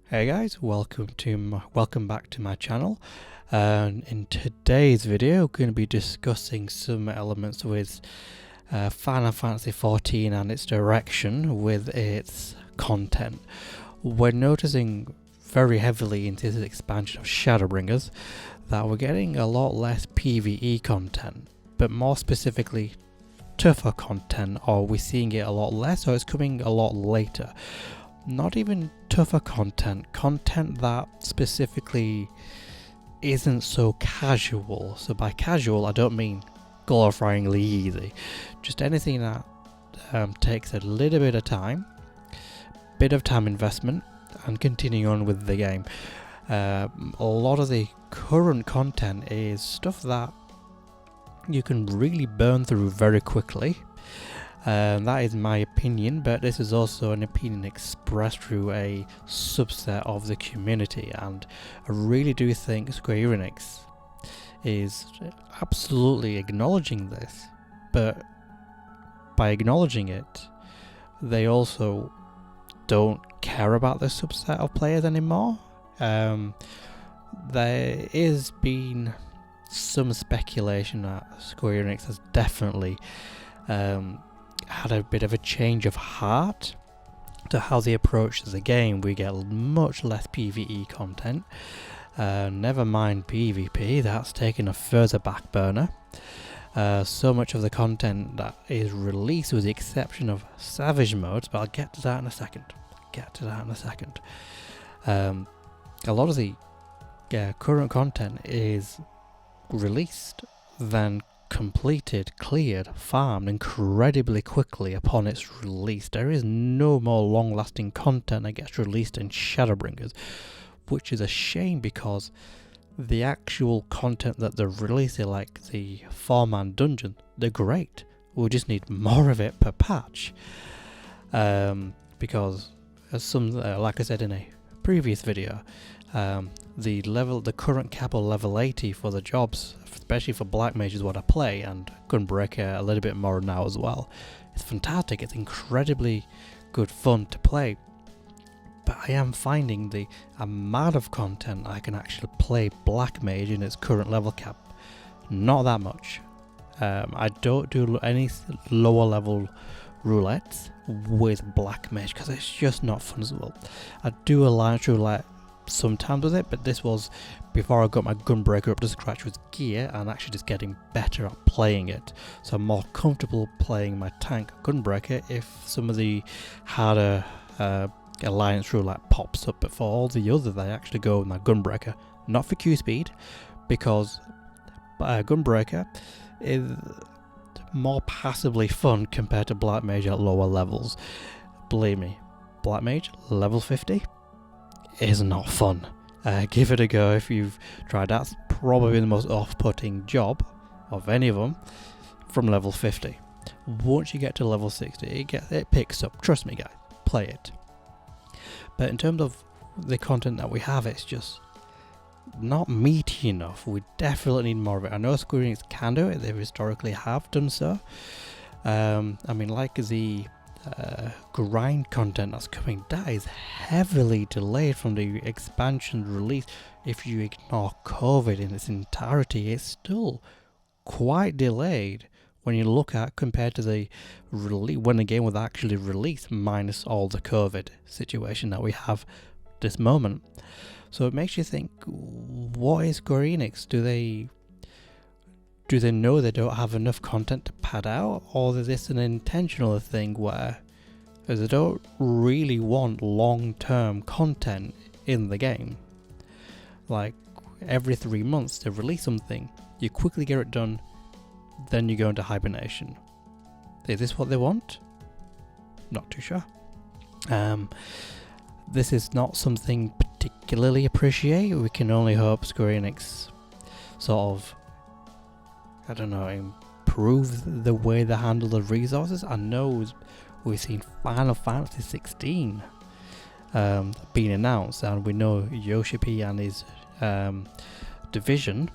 Hey guys, welcome back to my channel. And in today's video, we're going to be discussing some elements with Final Fantasy XIV and its direction with its content. We're noticing very heavily into this expansion of Shadowbringers that we're getting a lot less PvE content, but more specifically tougher content, or we're seeing it a lot less, or it's coming a lot later. Not even tougher content that specifically isn't so casual. So by casual, I don't mean glorifyingly easy. Just anything that takes a little bit of time investment, and continuing on with the game. A lot of the current content is stuff that you can really burn through very quickly. That is my opinion, but this is also an opinion expressed through a subset of the community, and I really do think Square Enix is absolutely acknowledging this, but by acknowledging it, they also don't care about this subset of players anymore. There is been some speculation that Square Enix has definitely had a bit of a change of heart to how they approach the game. We get much less PvE content, never mind PvP, that's taken a further back burner. So much of the content that is released, with the exception of Savage modes, but I'll get to that in a second. A lot of the current content is released, then completed, cleared, farmed incredibly quickly upon its release. There is no more long-lasting content that gets released in Shadowbringers, which is a shame, because the actual content that they're releasing, like the 4-man dungeon, they're great. We just need more of it per patch, because as some, like I said in a previous video, the current cap of level 80 for the jobs, especially for Black Mage, is what I play, and Gunbreaker a little bit more now as well. It's fantastic, it's incredibly good fun to play, but I am finding the amount of content I can actually play Black Mage in its current level cap, not that much. I don't do any lower level roulettes with Black Mage because it's just not fun as well. I do Alliance roulette sometimes with it, but this was before I got my Gunbreaker up to scratch with gear and actually just getting better at playing it. So I'm more comfortable playing my tank Gunbreaker if some of the harder Alliance roulette pops up, but for all the others I actually go with my Gunbreaker, not for Q speed, because Gunbreaker is more passively fun compared to Black Mage at lower levels. Believe me, Black Mage level 50 is not fun. Give it a go if you've tried. That's probably the most off-putting job of any of them from level 50. Once you get to level 60, it picks up. Trust me, guys, play it. But in terms of the content that we have, it's just not meaty enough. We definitely need more of it. I know Square Enix can do it. They historically have done so. I mean, like the grind content that's coming, that is heavily delayed from the expansion release. If you ignore COVID in its entirety, it's still quite delayed when you look at compared to the when the game was actually released, minus all the COVID situation that we have this moment. So it makes you think, what is Square Enix? Do they know they don't have enough content to pad out, or is this an intentional thing where they don't really want long-term content in the game? Like every 3 months they release something, you quickly get it done, then you go into hibernation. Is this what they want? Not too sure. This is not something particularly appreciate. We can only hope Square Enix sort of, I don't know, improve the way they handle the resources. I know we've seen Final Fantasy XVI being announced, and we know Yoshipi and his division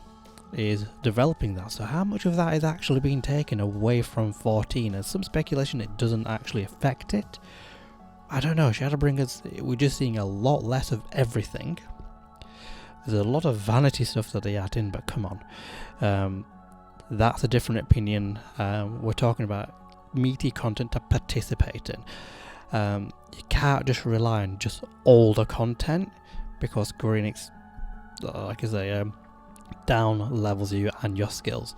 is developing that. So how much of that is actually being taken away from 14? There's some speculation it doesn't actually affect it. I don't know, Shadowbringers, we're just seeing a lot less of everything. There's a lot of vanity stuff that they add in, but come on. That's a different opinion. We're talking about meaty content to participate in. You can't just rely on just older content, because Square Enix, like I say, down levels you and your skills.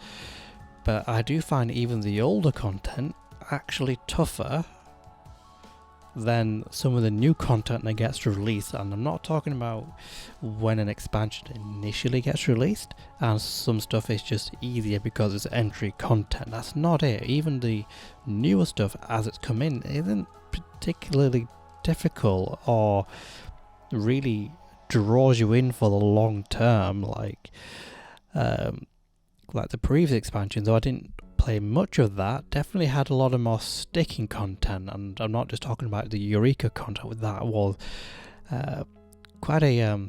But I do find even the older content actually tougher than some of the new content that gets released. And I'm not talking about when an expansion initially gets released and some stuff is just easier because it's entry content. That's not it. Even the newer stuff as it's come in isn't particularly difficult or really draws you in for the long term like the previous expansions. Though I didn't play much of that, definitely had a lot of more sticking content, and I'm not just talking about the Eureka content. With that was quite a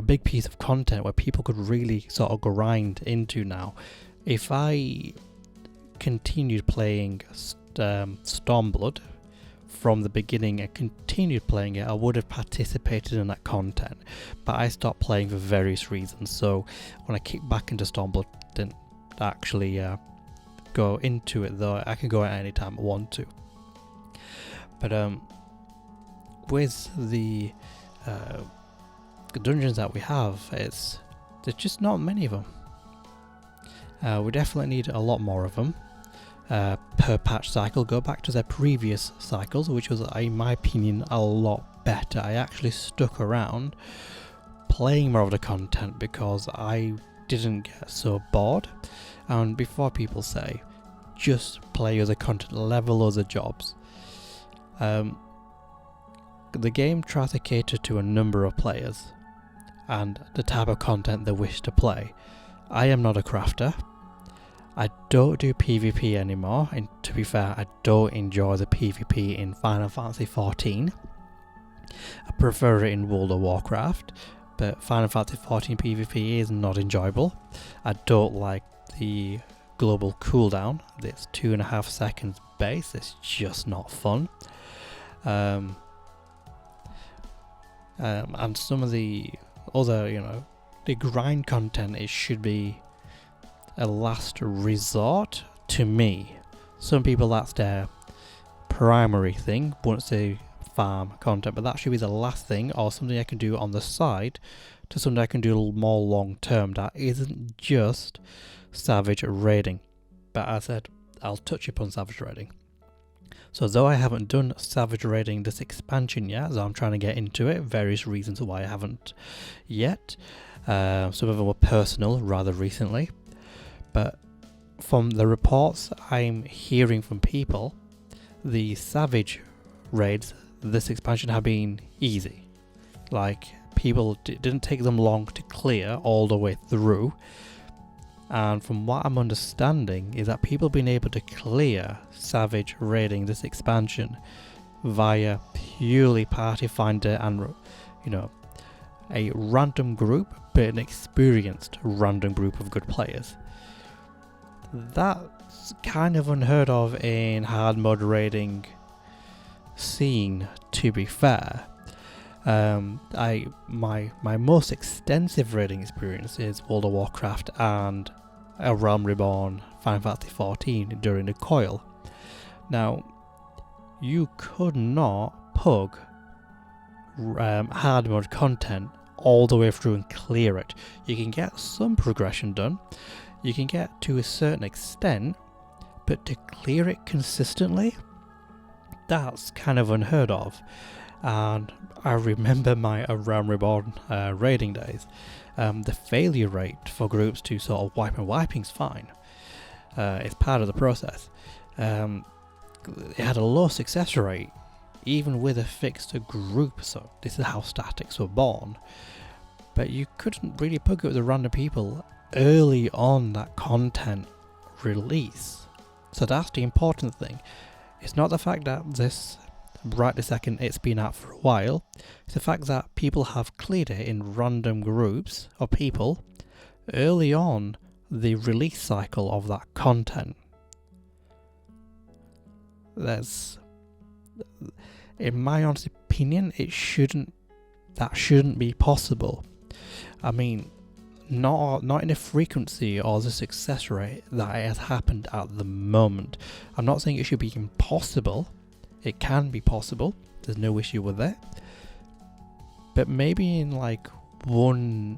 big piece of content where people could really sort of grind into. Now if I continued playing Stormblood from the beginning and continued playing it, I would have participated in that content, but I stopped playing for various reasons. So when I kicked back into Stormblood, didn't actually go into it, though I can go at any time I want to. But with the dungeons that we have, there's just not many of them. We definitely need a lot more of them. Per patch cycle, go back to their previous cycles, which was, in my opinion, a lot better. I actually stuck around playing more of the content because I didn't get so bored. And before people say, just play other content, level other jobs. The game tries to cater to a number of players and the type of content they wish to play. I am not a crafter. I don't do PvP anymore, and to be fair, I don't enjoy the PvP in Final Fantasy XIV. I prefer it in World of Warcraft, but Final Fantasy XIV PvP is not enjoyable. I don't like the global cooldown. It's 2.5 seconds base. It's just not fun. And some of the other, the grind content, it should be a last resort to me. Some people, that's their primary thing once they farm content, but that should be the last thing, or something I can do on the side to something I can do more long term. That isn't just savage raiding. But as I said, I'll touch upon savage raiding. So though I haven't done savage raiding this expansion yet, so I'm trying to get into it, various reasons why I haven't yet. Some of them were personal rather recently. But from the reports I'm hearing from people, the savage raids this expansion have been easy. Like, people didn't take them long to clear all the way through. And from what I'm understanding is that people have been able to clear savage raiding this expansion via purely party finder and, a random group, but an experienced random group of good players. That's kind of unheard of in hard mode raiding scene, to be fair. My most extensive raiding experience is World of Warcraft and A Realm Reborn Final Fantasy XIV during the coil. Now, you could not pug hard mode content all the way through and clear it. You can get some progression done, you can get to a certain extent, but to clear it consistently, that's kind of unheard of. And I remember my A Realm Reborn raiding days. The failure rate for groups to sort of wiping's fine. It's part of the process. It had a low success rate, even with a fixed group, so this is how statics were born. But you couldn't really pug it with the random people early on that content release. So that's the important thing. It's not the fact that right this second it's been out for a while, it's the fact that people have cleared it in random groups of people early on the release cycle of that content. in my honest opinion, that shouldn't be possible. I mean, not in the frequency or the success rate that it has happened at the moment. I'm not saying it should be impossible. It can be possible. There's no issue with it. But maybe in like one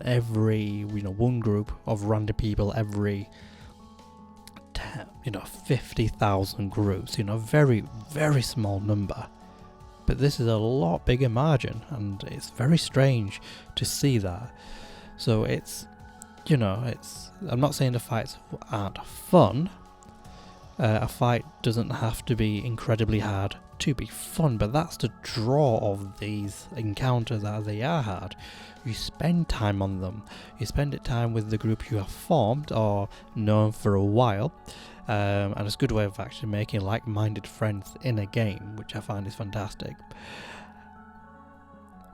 group of random people every 50,000 groups, very, very small number. But this is a lot bigger margin, and it's very strange to see that. So I'm not saying the fights aren't fun. A fight doesn't have to be incredibly hard to be fun, but that's the draw of these encounters, that they are hard. You spend time on them. You spend time with the group you have formed or known for a while. And it's a good way of actually making like-minded friends in a game, which I find is fantastic.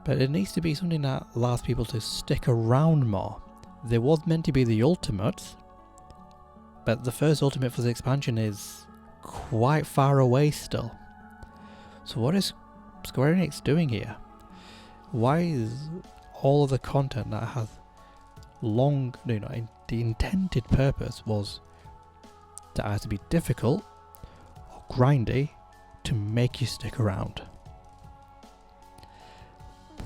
But it needs to be something that allows people to stick around more. There was meant to be the ultimates, but the first ultimate for the expansion is quite far away still. So what is Square Enix doing here? Why is all of the content that has the intended purpose was to either be difficult or grindy to make you stick around?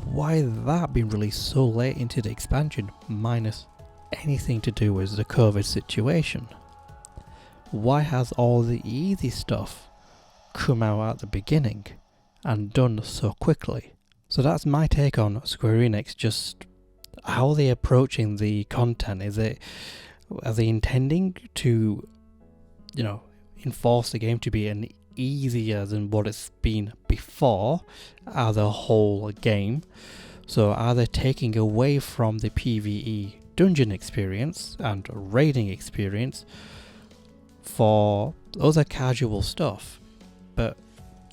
Why has that been released so late into the expansion, minus anything to do with the COVID situation? Why has all the easy stuff come out at the beginning and done so quickly? So that's my take on Square Enix, just how they're approaching the content. Are they intending to enforce the game to be an easier than what it's been before as a whole game? So are they taking away from the PvE dungeon experience and raiding experience for other casual stuff, but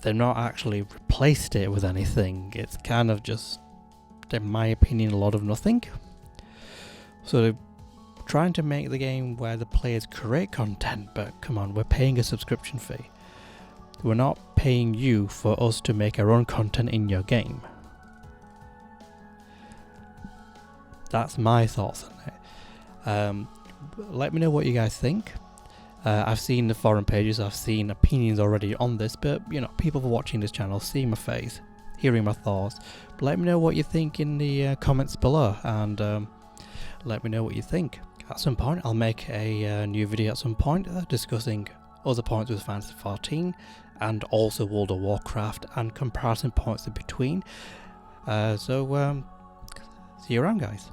they've not actually replaced it with anything? It's kind of just, in my opinion, a lot of nothing. So they're trying to make the game where the players create content, but come on, we're paying a subscription fee. We're not paying you for us to make our own content in your game. That's my thoughts on it. Let me know what you guys think. I've seen the forum pages, I've seen opinions already on this, but people watching this channel, seeing my face, hearing my thoughts. But let me know what you think in the comments below, and let me know what you think. At some point I'll make a new video at some point discussing other points with Final Fantasy XIV and also World of Warcraft and comparison points in between. So see you around, guys.